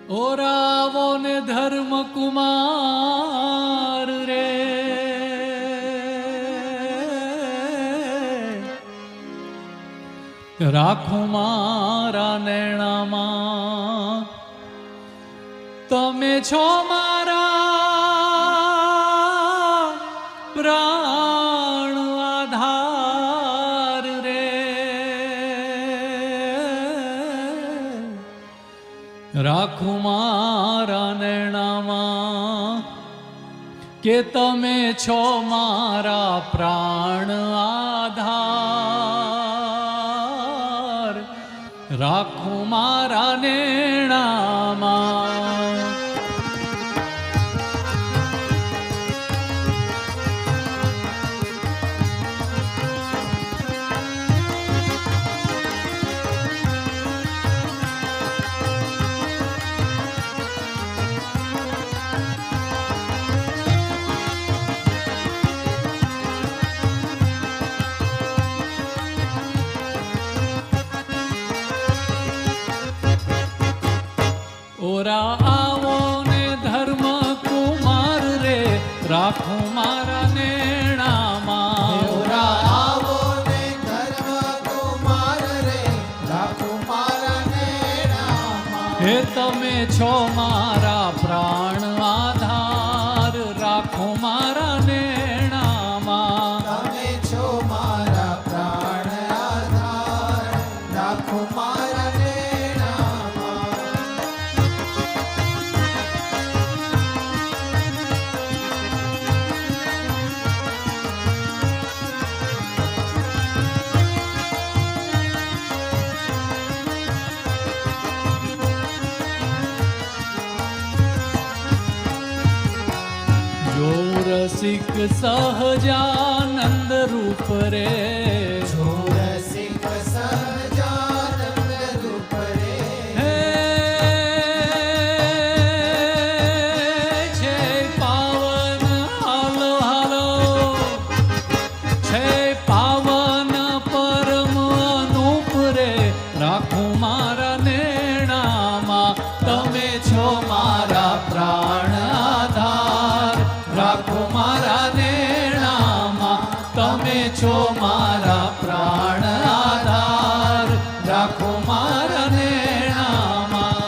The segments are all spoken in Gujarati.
ઓરાવો ને ધર્મ કુમાર રે, રાખું મારા નેણામાં, તમે છો મારા પ્રાણ આધાર રે, રાખું મારા નેણામાં કે તમે છો મારા પ્રાણ આધાર, રાખું મારા નેણામાં. ઓરા આવો ને ધર્મ કુમાર રે, રાખું મારા નેણામાં. ઓરા આવો ને ધર્મ કુમાર રે, રાખું મારા નેણામાં. હે તમે છો મારા પ્રાણ આધાર, રાખું મારા નેણામાં. તમે છો મારા પ્રાણ આધાર, રાખું મારા નેણામાં. જો રસિક સહજાનંદ રૂપ રે, જો રસિક સહજાનંદ રૂપ રે, હે છે પાવન હાલો હાલો, છે પાવન પરમ અનુપ રે, રાખું મારા નેણામાં. તમે છો મારા પ્રાણ આધાર, રાખો મારા નેણામાં. તમે છો મારા પ્રાણ આધાર, રાખો મારા નેણામાં.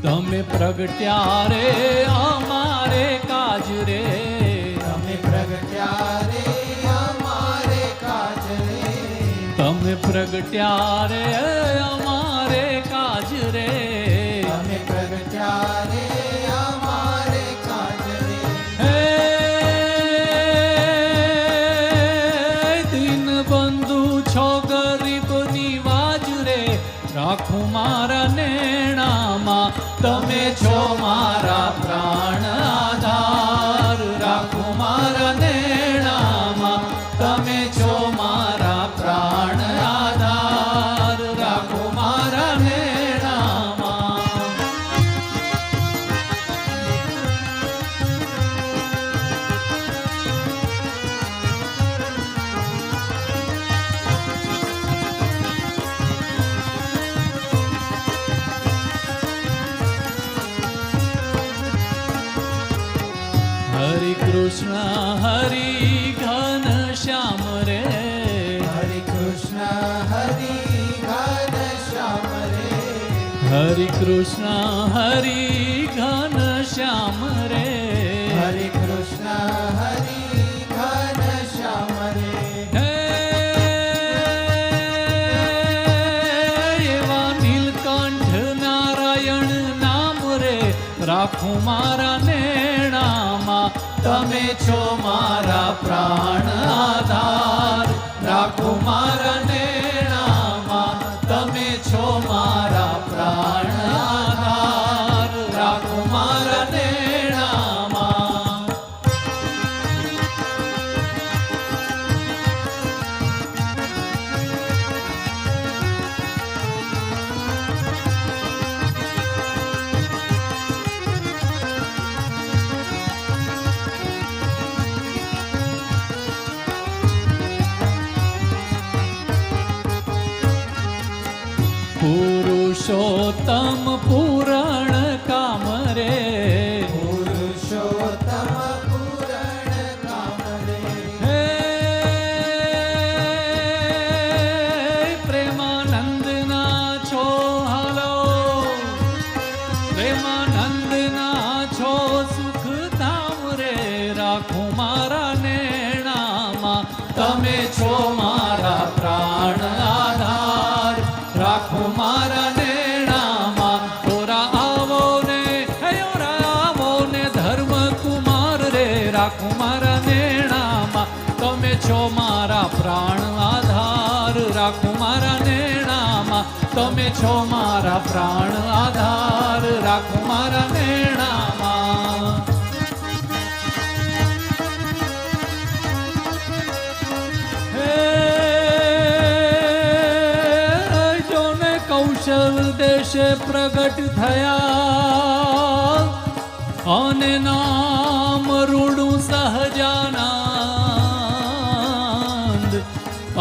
તમે પ્રગટ્યા રે અમારે કાજ રે, તમે પ્રગટ્યા રે અમારે કાજ રે, તમે પ્રગટ્યા રે અમારે કાજ રે, તમે પ્રગટ્યા રે અમારે કાજ રે. હે દીન બંધુ છો ગરીબ નિવાજ રે, રાખું મારા નેણામાં. તમે છો મારા પ્રાણ આધાર, રાખું મારા નેણામાં. તમે છો મારા પ્રાણ આધાર, રાખું મારા નેણામાં. હરિ કૃષ્ણ હરિ ઘન શ્યામ રે, હરે કૃષ્ણ હરિ ઘન શ્યામ રે, હરિ કૃષ્ણ હરિ ઘન શ્યામ રે, હરે કૃષ્ણ હરિ ઘન શ્યામ રે. હે એવા નીલકંઠ નારાયણ નામ રે, રાખું મારા નેણામાં. તમે છો મારા પ્રાણ આધાર, રાખું મારા નેણામાં. તમે છો મારા પ્રાણ આધાર, રાખું મારા નેણામાં. પુરુષોત્તમ પૂરણ કામ રે પુરુષોત્તમ પૂરણ કામ રે હે પ્રેમાનંદના છો હાલો પ્રેમાનંદના છો સુખધામ રે રાખો મારા નેણામાં તમે છો મારા પ્રાણ આધાર રાખો મારા નેણામાં તોરા આવો ને હયોરા આવો ને ધર્મ કુમાર રે રાખો મારા નેણામાં તમે છો મારા પ્રાણ આધાર રાખો મારા નેણામાં તમે છો મારા પ્રાણ આધાર રાખો મારા નેણામાં જોને કૌશલ દેશે પ્રગટ થયા અને નામ રૂડું સહજાનંદ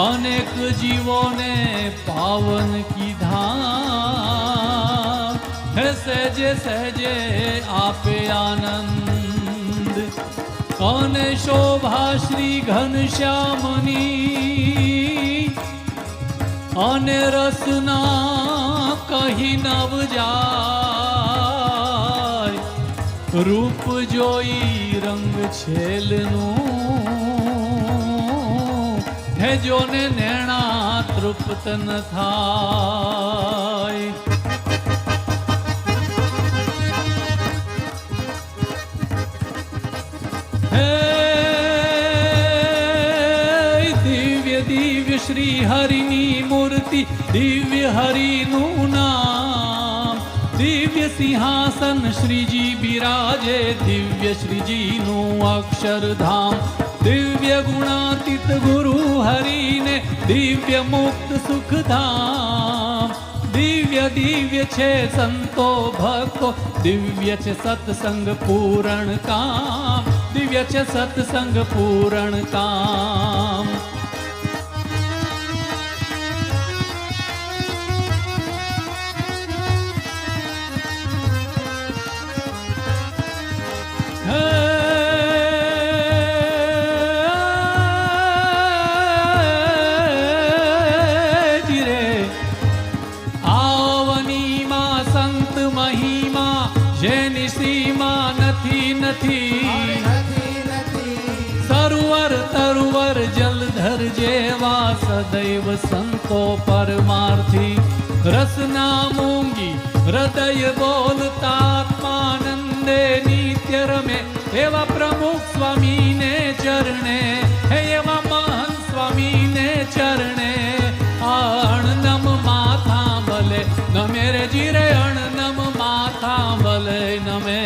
અનેક જીવોને પાવન કીધા હે સહેજે સહેજે આપે આનંદ અને શોભા શ્રી ઘનશ્યામની અને રસના કહી નવ જાય રૂપ જોઈ રંગ છેલનું હે જોને નેણા તૃપ્ત ન થાય દિવ્ય શ્રી હરિની મૂર્તિ દિવ્ય હરિનું નામ દિવ્ય સિંહાસન શ્રીજી બિરાજે દિવ્ય શ્રીજીનું અક્ષરધામ દિવ્ય ગુણાતીત ગુરુ હરિને દિવ્ય મુક્ત સુખધામ દિવ્ય દિવ્ય છે સંતો ભક્તો દિવ્ય છે સત્સંગ પૂરણ કામ દિવ્ય છે સત્સંગ પૂરણ કામ જેની સીમા નથી સરોવર તરુવર જલધર જેવા સદૈવ સંતો પરમાર્થી રસના મૂંગી હૃદય બોલતા આત્માનંદે નિત્ય રમે એવા પ્રમુખ સ્વામીને ચરણે હે એવા મહંત સ્વામીને ચરણે અણનમ માથા ભલે નમે રે જીરે અણનમ માથા ભલે નમે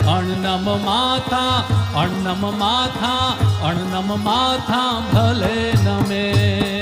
અણનમ માથા અણનમ માથા અણનમ માથા ભલે નમે